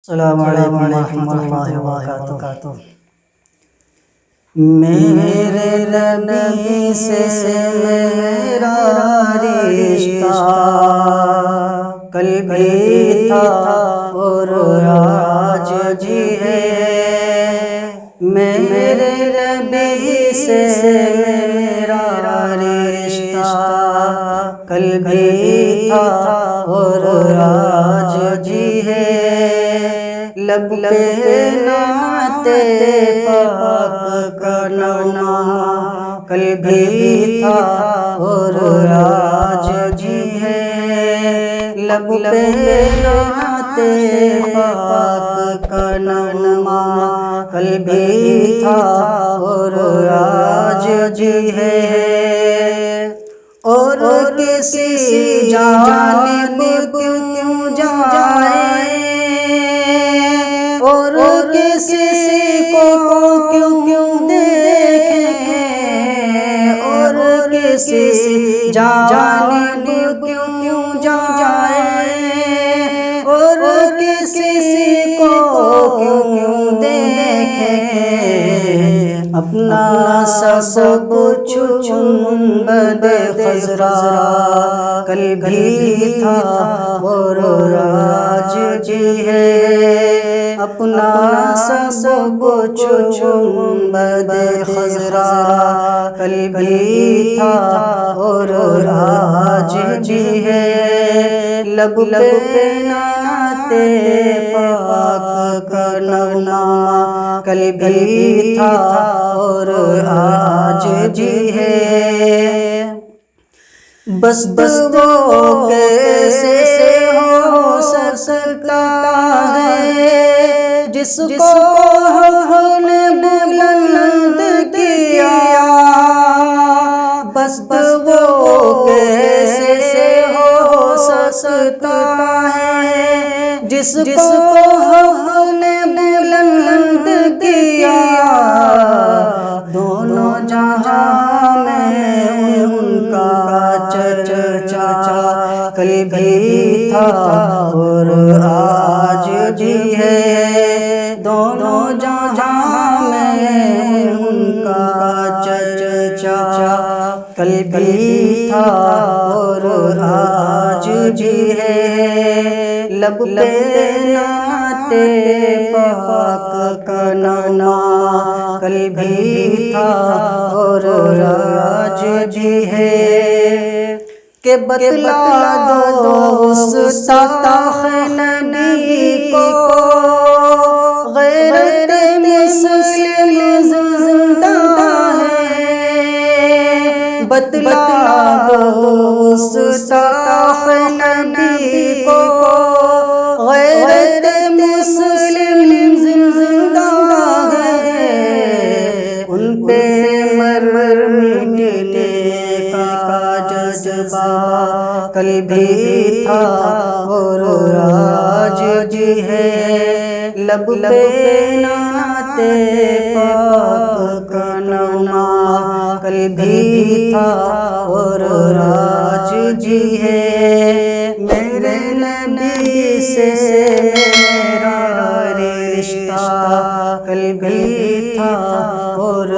अस्सलामु अलैकुम रहमतुल्लाहि व बरकातुहू। मेरे नबी से मेरा रिश्ता कल भी था और आज भी है। मेरे नबी से मेरा रिश्ता कल भी था और आज भी है। लब पे नाते पाक का नामा कल भी था और आज भी है। लब पे नाते पाक का नामा कल भी था और आज भी है। और किसी जानिब क्यों जाए और किसी को क्यों देखें और किसी जानिब क्यों जाए और किसी को क्यों देखें। अपना सब बदे खजरा कल भी था और आज भी है। अपना सब बदे खजरा कल भी था और आज भी है। लब पे नाते पाक का नामा कल भी था और आज भी है। बस वो कैसे हो सकता है जिसको हमने बुलंद किया। बस वो कैसे हो सकता है जिसको हमने बुलंद किया। दोनों जहां में उनका चर्चा कल भी था और आज भी है। दोनों जहां में उनका चर्चा कल भी था और आज भी है। लब पे नाते पाक का नामा कल भी था और आज भी है। के बतला दो उस नबी को गैरत मुस्लिम जिंदा है। बतला दो उस नबी को गैरत मुस्लिम जिंदा है। उन पे मर मिटने का जज्बा कल भी था और आज भी है। लब पे नाते पाक का नामा कल भी था और आज भी है। मेरे नबी से मेरा रिश्ता कल भी था और